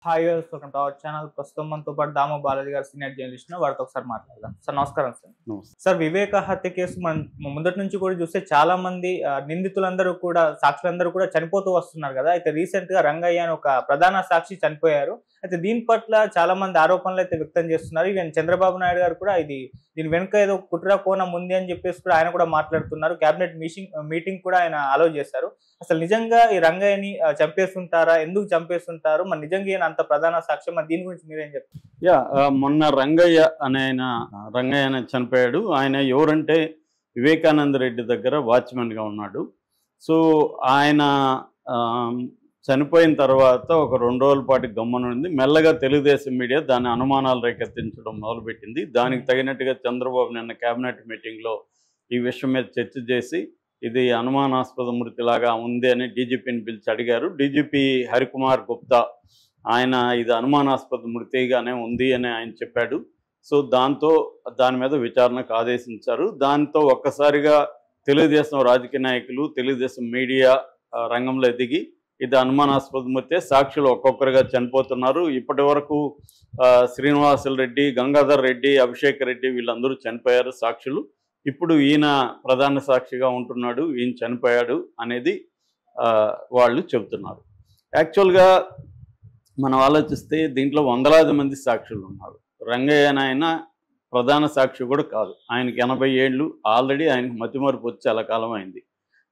Hi viewers, welcome to our channel. ప్రస్తుతం మనతో పాటు దాము బాలాజీ గారు, సీనియర్ జర్నలిస్ట్, వారితో ఒకసారి మాట్లాడదాం. సార్ నమస్కారం. సార్ నమస్తే. సార్ వివేక హత్య కేసు మనం ముందటి నుంచి కూడా చూస్తే చాలా మంది నిందితులందరూ కూడా, సాక్షులందరూ కూడా చనిపోతూ వస్తున్నారు కదా. అయితే రీసెంట్ గా రంగయ్య అని ఒక ప్రధాన సాక్షి చనిపోయారు. అయితే దీని పట్ల చాలా మంది ఆరోపణలు అయితే వ్యక్తం చేస్తున్నారు. ఈవెన్ చంద్రబాబు నాయుడు గారు కూడా దీని వెనుక ఏదో కుట్ర కోణం ఉంది అని చెప్పేసి కూడా ఆయన కూడా మాట్లాడుతున్నారు. కేబినెట్ మీటింగ్ కూడా ఆయన అలౌ చేశారు. అసలు నిజంగా ఈ రంగయ్యని చంపేస్తుంటారా? ఎందుకు చంపేస్తుంటారు? మరి నిజంగా ఈయన అంత ప్రధాన సాక్ష్యం, మరి దీని గురించి మీరేం చెప్తారు? మొన్న రంగయ్య చనిపోయాడు. ఆయన ఎవరంటే వివేకానంద రెడ్డి దగ్గర వాచ్మెన్గా ఉన్నాడు. సో ఆయన చనిపోయిన తర్వాత ఒక 2 రోజుల పాటు గమ్మునుంది. మెల్లగా తెలుగుదేశం మీడియా దాని అనుమానాలు రేకెత్తించడం మొదలుపెట్టింది. దానికి తగినట్టుగా చంద్రబాబు నిన్న కేబినెట్ మీటింగ్లో ఈ విషయం మీద చర్చ చేసి ఇది అనుమానాస్పద మృతిలాగా ఉంది అని డీజీపీని పిలిచి అడిగారు. డీజీపీ హరికుమార్ గుప్తా ఆయన ఇది అనుమానాస్పద మృతిగానే ఉంది అని ఆయన చెప్పాడు. సో దాని మీద విచారణకు ఆదేశించారు. దాంతో ఒక్కసారిగా తెలుగుదేశం రాజకీయ నాయకులు, తెలుగుదేశం మీడియా రంగంలో దిగి ఇది అనుమానాస్పద మృతే, సాక్షులు ఒక్కొక్కరుగా చనిపోతున్నారు. ఇప్పటి వరకు శ్రీనివాసులు రెడ్డి, గంగాధర్ రెడ్డి, అభిషేక్ రెడ్డి వీళ్ళందరూ చనిపోయారు సాక్షులు. ఇప్పుడు ఈయన ప్రధాన సాక్షిగా ఉంటున్నాడు, ఈయన చనిపోయాడు అనేది వాళ్ళు చెబుతున్నారు. యాక్చువల్గా మనం ఆలోచిస్తే దీంట్లో వందలాది మంది సాక్షులు ఉన్నారు. రంగయ్య ఆయన ప్రధాన సాక్షి కూడా కాదు. ఆయనకి 80 ఏళ్ళు ఆల్రెడీ. ఆయనకి మతిమరుపు వచ్చి చాలా కాలం అయింది.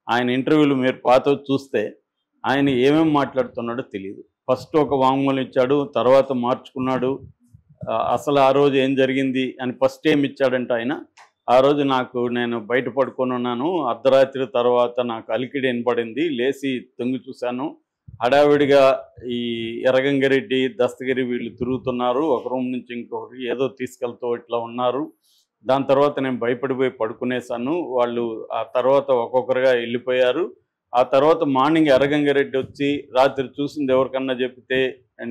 ఆయన ఇంటర్వ్యూలు మీరు పాత చూస్తే ఆయన ఏమేమి మాట్లాడుతున్నాడో తెలియదు. ఫస్ట్ ఒక వాంగ్మూలం ఇచ్చాడు, తర్వాత మార్చుకున్నాడు. అసలు ఆ రోజు ఏం జరిగింది అని ఫస్ట్ ఏమి ఇచ్చాడంటే ఆయన, ఆ రోజు నేను బయట పడుకొని ఉన్నాను, అర్ధరాత్రి తర్వాత నాకు అలికిడి వినపడింది, లేచి తొంగి చూశాను, హడావిడిగా ఈ ఎర్రగంగిరెడ్డి, దస్తగిరి వీళ్ళు తిరుగుతున్నారు, ఒక రూమ్ నుంచి ఇంకొకటి ఏదో తీసుకెళ్తూ ఇట్లా ఉన్నారు. దాని తర్వాత నేను భయపడిపోయి పడుకునేసాను. వాళ్ళు ఆ తర్వాత ఒక్కొక్కరుగా వెళ్ళిపోయారు. ఆ తర్వాత మార్నింగ్ ఎర్రగంగిరెడ్డి వచ్చి రాత్రి చూసింది ఎవరికన్నా చెప్తే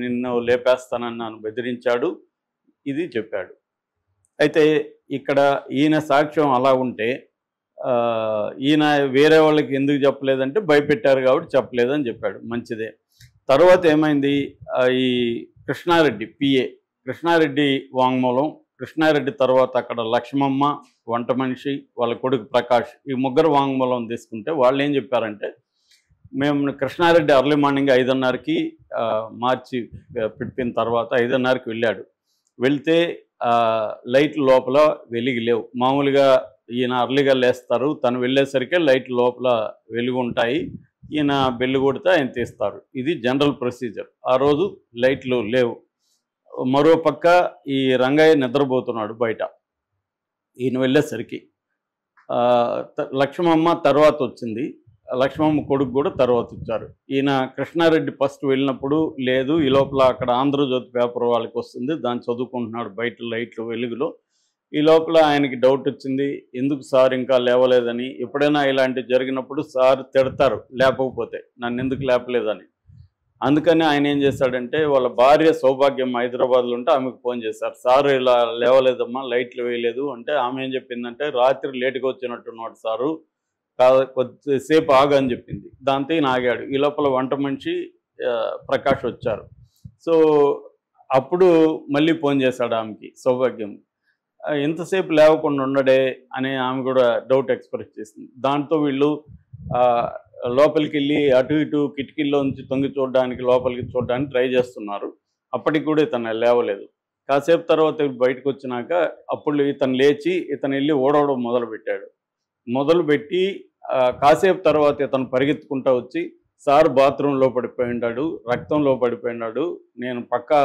నిన్ను లేపేస్తానని నన్ను బెదిరించాడు, ఇది చెప్పాడు. అయితే ఇక్కడ ఈయన సాక్ష్యం అలా ఉంటే ఈయన వేరే వాళ్ళకి ఎందుకు చెప్పలేదంటే భయపెట్టారు కాబట్టి చెప్పలేదని చెప్పాడు. మంచిదే. తర్వాత ఏమైంది, ఈ కృష్ణారెడ్డి పిఏ కృష్ణారెడ్డి వాంగ్మూలం, కృష్ణారెడ్డి తర్వాత అక్కడ లక్ష్మమ్మ, వంట మనిషి, వాళ్ళ కొడుకు ప్రకాష్, ఈ ముగ్గురు వాంగ్మూలం తీసుకుంటే వాళ్ళు ఏం చెప్పారంటే, మేము కృష్ణారెడ్డి అర్లీ మార్నింగ్ 5:30కి మార్చి పెట్టిన తర్వాత 5:30కి వెళ్ళాడు. వెళ్తే లైట్లు లోపల వెలిగి లేవు. మామూలుగా ఈయన అర్లీగా లేస్తారు, తను వెళ్ళేసరికి లైట్లు లోపల వెలుగు ఉంటాయి, ఈయన బెల్లు కొడితే ఆయన తీస్తారు. ఇది జనరల్ ప్రొసీజర్. ఆ రోజు లైట్లు లేవు. మరో పక్క ఈ రంగయ్య నిద్రపోతున్నాడు బయట ఈయన వెళ్ళేసరికి. లక్ష్మమ్మ తర్వాత వచ్చింది, లక్ష్మమ్మ కొడుకు కూడా తర్వాత వచ్చారు. ఈయన కృష్ణారెడ్డి ఫస్ట్ వెళ్ళినప్పుడు లేదు, ఈ లోపల అక్కడ ఆంధ్రజ్యోతి పేపర్ వాళ్ళకి వస్తుంది, దాన్ని చదువుకుంటున్నాడు బయట లైట్లు వెలుగులో. ఈ లోపల ఆయనకి డౌట్ వచ్చింది, ఎందుకు సార్ ఇంకా లేవలేదని. ఎప్పుడైనా ఇలాంటివి జరిగినప్పుడు సార్ తిడతారు లేపకపోతే, నన్ను ఎందుకు లేపలేదని. అందుకని ఆయన ఏం చేశాడంటే, వాళ్ళ భార్య సౌభాగ్యం హైదరాబాద్లో ఉంటే ఆమెకు ఫోన్ చేశారు, సార్ ఇలా లేవలేదమ్మా, లైట్లు వేయలేదు అంటే. ఆమె ఏం చెప్పిందంటే, రాత్రి లేటుగా వచ్చినట్టున్నాడు సారు, కొద్దిసేపు ఆగని చెప్పింది. దాంతో ఈయన ఆగాడు. ఈ లోపల వంట మనిషి ప్రకాష్ వచ్చారు. సో అప్పుడు మళ్ళీ ఫోన్ చేశాడు ఆమెకి, సౌభాగ్యం. ఎంతసేపు లేవకుండా ఉండడే అని ఆమె కూడా డౌట్ ఎక్స్ప్రెస్ చేసింది. దాంతో వీళ్ళు లోపలికి వెళ్ళి అటు ఇటు కిటికీల్లోంచి తొంగి చూడడానికి, లోపలికి చూడడానికి ట్రై చేస్తున్నారు. అప్పటికి కూడా ఇతను లేవలేదు. కాసేపు తర్వాత బయటకు వచ్చినాక అప్పుడు ఇతను లేచి ఇతను వెళ్ళి ఓడవడం మొదలుపెట్టి కాసేపు తర్వాత ఇతను పరిగెత్తుకుంటూ వచ్చి, సార్ బాత్రూంలో పడిపోయినాడు, రక్తంలో పడిపోయినాడు, నేను పక్కా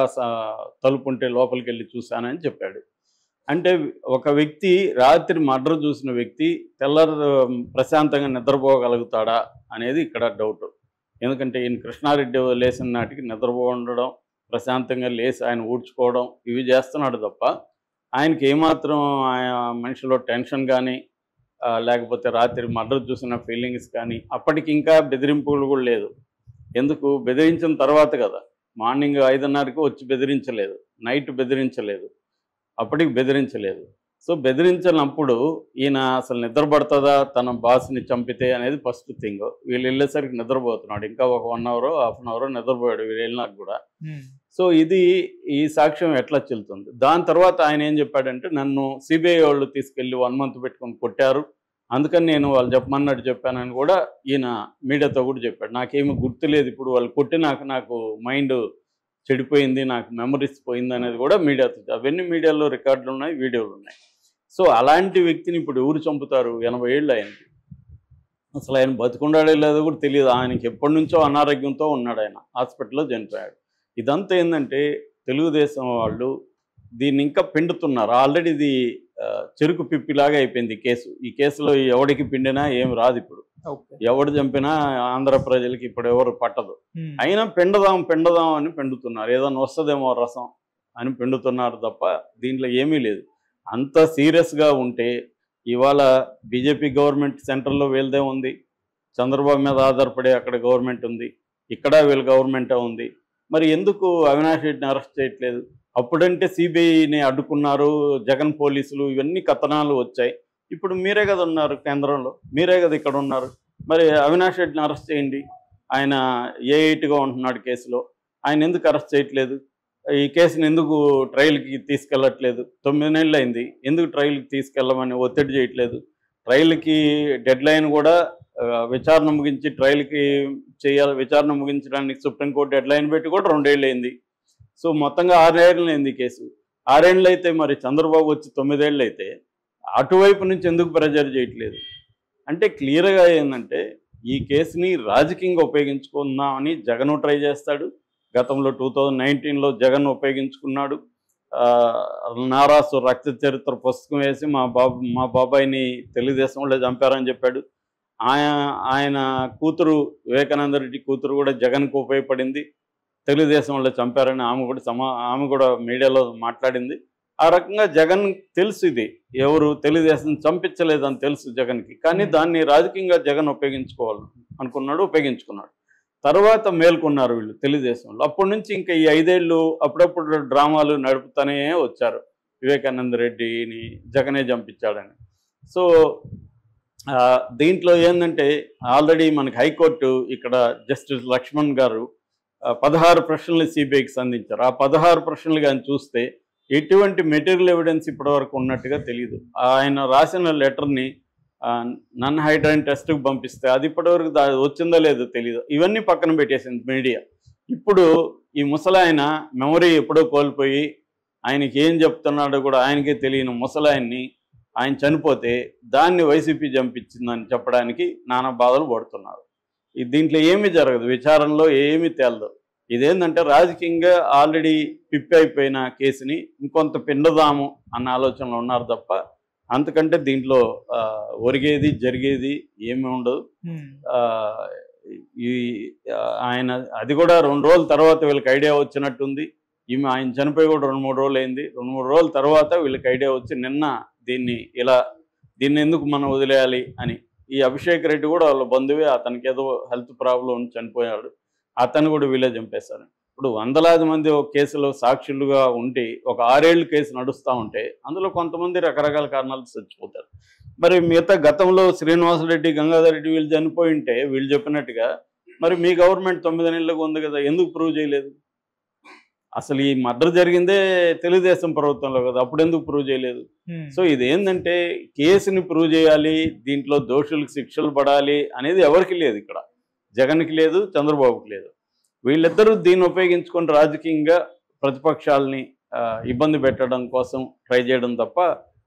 తలుపు ఉంటే లోపలికి వెళ్ళి చూశానని చెప్పాడు. అంటే ఒక వ్యక్తి రాత్రి మర్డర్ చూసిన వ్యక్తి తెల్లారు ప్రశాంతంగా నిద్రపోగలుగుతాడా అనేది ఇక్కడ డౌట్. ఎందుకంటే ఈయన కృష్ణారెడ్డి లేచిన నాటికి నిద్రపోవడం, ప్రశాంతంగా లేచి ఆయన ఊడ్చుకోవడం ఇవి చేస్తున్నాడు తప్ప ఆయనకి ఏమాత్రం మనిషిలో టెన్షన్ కానీ లేకపోతే రాత్రి మర్డర్ చూసిన ఫీలింగ్స్ కానీ, అప్పటికి ఇంకా బెదిరింపులు కూడా లేదు. ఎందుకు బెదిరించిన తర్వాత కదా, మార్నింగ్ 5:30కి వచ్చి బెదిరించలేదు, నైట్ బెదిరించలేదు, అప్పటికి బెదిరించలేదు. సో బెదిరించినప్పుడు ఈయన అసలు నిద్రపడుతుందా తన బాస్ని చంపితే అనేది ఫస్ట్ థింగ్. వీళ్ళు వెళ్ళేసరికి నిద్రపోతున్నాడు, ఇంకా ఒక 1 అవర్ హాఫ్ అన్ అవర్ నిద్రపోయాడు వీళ్ళు వెళ్ళినాక కూడా. సో ఇది ఈ సాక్ష్యం ఎట్లా చెల్లుతుంది. దాని తర్వాత ఆయన ఏం చెప్పాడంటే, నన్ను సిబిఐ వాళ్ళు తీసుకెళ్ళి 1 మంత్ పెట్టుకొని కొట్టారు, అందుకని నేను వాళ్ళు చెప్పమన్నట్టు చెప్పానని కూడా ఈయన మీడియాతో కూడా చెప్పాడు. నాకేమీ గుర్తులేదు, ఇప్పుడు వాళ్ళు కొట్టినాక నాకు మైండ్ చెడిపోయింది, నాకు మెమరీస్ పోయింది అనేది కూడా మీడియాతో, అవన్నీ మీడియాలో రికార్డులు ఉన్నాయి, వీడియోలు ఉన్నాయి. సో అలాంటి వ్యక్తిని ఇప్పుడు ఎవరు చంపుతారు? 80 ఏళ్ళు ఆయనకి. అసలు ఆయన బతుకుండాడో లేదో కూడా తెలియదు. ఆయనకి ఎప్పటి నుంచో అనారోగ్యంతో ఉన్నాడు, ఆయన హాస్పిటల్లో చనిపోయాడు. ఇదంతా ఏంటంటే తెలుగుదేశం వాళ్ళు దీన్ని ఇంకా పిండుతున్నారు. ఆల్రెడీ ఇది చెరుకు పిప్పిలాగా అయిపోయింది కేసు. ఈ కేసులో ఎవడికి పిండినా ఏం రాదు ఇప్పుడు, ఎవడు చంపినా ఆంధ్ర ప్రజలకి ఇప్పుడు ఎవరు పట్టదు. అయినా పిండదాం అని పిండుతున్నారు, ఏదైనా వస్తుందేమో రసం అని పిండుతున్నారు తప్ప దీంట్లో ఏమీ లేదు. అంత సీరియస్గా ఉంటే ఇవాళ బీజేపీ గవర్నమెంట్ సెంట్రల్లో వీళ్ళదే ఉంది, చంద్రబాబు మీద ఆధారపడి అక్కడ గవర్నమెంట్ ఉంది, ఇక్కడ వీళ్ళ గవర్నమెంటే ఉంది. మరి ఎందుకు అవినాష్ రెడ్డిని అరెస్ట్ చేయట్లేదు? అప్పుడంటే సిబిఐని అడ్డుకున్నారు, జగన్ పోలీసులు, ఇవన్నీ కథనాలు వచ్చాయి. ఇప్పుడు మీరే కదా ఉన్నారు కేంద్రంలో, మీరే కదా ఇక్కడ ఉన్నారు. మరి అవినాష్ రెడ్డిని అరెస్ట్ చేయండి, ఆయన ఏ8గా ఉంటున్నాడు కేసులో, ఆయన ఎందుకు అరెస్ట్ చేయట్లేదు? ఈ కేసుని ఎందుకు ట్రయల్కి తీసుకెళ్ళట్లేదు? 9 నెలలు అయింది, ఎందుకు ట్రయల్కి తీసుకెళ్ళమని ఒత్తిడి చేయట్లేదు? ట్రయల్కి డెడ్ లైన్ కూడా విచారణ ముగించి ట్రయల్కి చేయాలి, విచారణ ముగించడానికి సుప్రీంకోర్టు డెడ్ లైన్ పెట్టి కూడా 2 ఏళ్ళు అయింది. సో మొత్తంగా 6 ఏళ్ళు అయింది కేసు. 6 ఏళ్ళు అయితే మరి చంద్రబాబు వచ్చి 9 ఏళ్ళు అయితే అటువైపు నుంచి ఎందుకు ప్రెజర్ చేయట్లేదు? అంటే క్లియర్గా ఏంటంటే ఈ కేసుని రాజకీయంగా ఉపయోగించుకుందామని జగన్ ట్రై చేస్తాడు. గతంలో 2019లో జగన్ ఉపయోగించుకున్నాడు. నారాసు రక్త చరిత్ర పుస్తకం వేసి మా బాబాయిని తెలుగుదేశంలో చంపారని చెప్పాడు. ఆయన కూతురు వివేకానంద రెడ్డి కూతురు కూడా జగన్కు ఉపయోగపడింది, తెలుగుదేశంలో చంపారని ఆమె కూడా మీడియాలో మాట్లాడింది. ఆ రకంగా జగన్ తెలుసు ఇది ఎవరు తెలుగుదేశం చంపించలేదని తెలుసు జగన్కి, కానీ దాన్ని రాజకీయంగా జగన్ ఉపయోగించుకున్నాడు. తర్వాత మేల్కొన్నారు వీళ్ళు తెలుగుదేశంలో. అప్పటి నుంచి ఇంకా ఈ 5 ఏళ్ళు అప్పుడప్పుడు డ్రామాలు నడుపుతూనే వచ్చారు, వివేకానంద రెడ్డిని జగనే చంపించాడని. సో దీంట్లో ఏంటంటే ఆల్రెడీ మనకి హైకోర్టు ఇక్కడ జస్టిస్ లక్ష్మణ్ గారు 16 ప్రశ్నలు సిబిఐకి సంధించారు. ఆ 16 ప్రశ్నలు కానీ చూస్తే ఎటువంటి మెటీరియల్ ఎవిడెన్స్ ఇప్పటివరకు ఉన్నట్టుగా తెలియదు. ఆయన రాసిన లెటర్ని నన్ హైడ్రాయిన్ టెస్ట్కి పంపిస్తే అది ఇప్పటివరకు వచ్చిందో లేదో తెలియదు. ఇవన్నీ పక్కన పెట్టేసింది మీడియా. ఇప్పుడు ఈ ముసలాయన మెమరీ ఎప్పుడో కోల్పోయి ఆయనకి ఏం చెప్తున్నాడో కూడా ఆయనకే తెలియని ముసలాయన్ని ఆయన చనిపోతే దాన్ని వైసీపీ చంపించిందని చెప్పడానికి నానా బాధలు పడుతున్నారు. దీంట్లో ఏమీ జరగదు, విచారణలో ఏమీ తేలదు. ఇదేంటంటే రాజకీయంగా ఆల్రెడీ పిప్పి అయిపోయిన కేసుని ఇంకొంత పిండుదాము అన్న ఆలోచనలో ఉన్నారు తప్ప అంతకంటే దీంట్లో ఒరిగేది జరిగేది ఏమీ ఉండదు. ఆయన అది కూడా 2 రోజుల తర్వాత వీళ్ళకి ఐడియా వచ్చినట్టుంది. ఆయన చనిపోయి కూడా 2-3 రోజులు అయింది. 2-3 రోజుల తర్వాత వీళ్ళకి ఐడియా వచ్చి నిన్న దీన్ని ఎందుకు మనం వదిలేయాలి అని, ఈ అభిషేక్ రెడ్డి కూడా వాళ్ళ బంధువే, అతనికి ఏదో హెల్త్ ప్రాబ్లం చనిపోయాడు, అతను కూడా వీళ్ళే చంపేశారు. ఇప్పుడు వందలాది మంది ఒక కేసులో సాక్షులుగా ఉండి ఒక 6 ఏళ్ళు కేసు నడుస్తూ ఉంటే అందులో కొంతమంది రకరకాల కారణాలు చచ్చిపోతారు. మరి మిగతా గతంలో శ్రీనివాసరెడ్డి, గంగాధర్ రెడ్డి వీళ్ళు చనిపోయి ఉంటే వీళ్ళు చెప్పినట్టుగా మరి మీ గవర్నమెంట్ 9 నెలలకు ఉంది కదా, ఎందుకు ప్రూవ్ చేయలేదు? అసలు ఈ మర్డర్ జరిగిందే తెలుగుదేశం ప్రభుత్వంలో కదా, అప్పుడు ఎందుకు ప్రూవ్ చేయలేదు? సో ఇది ఏంటంటే కేసుని ప్రూవ్ చేయాలి, దీంట్లో దోషులకు శిక్షలు పడాలి అనేది ఎవరికి లేదు, ఇక్కడ జగన్కి లేదు, చంద్రబాబుకి లేదు. వీళ్ళిద్దరూ దీన్ని ఉపయోగించుకొని రాజకీయంగా ప్రతిపక్షాలని ఇబ్బంది పెట్టడం కోసం ట్రై చేయడం తప్ప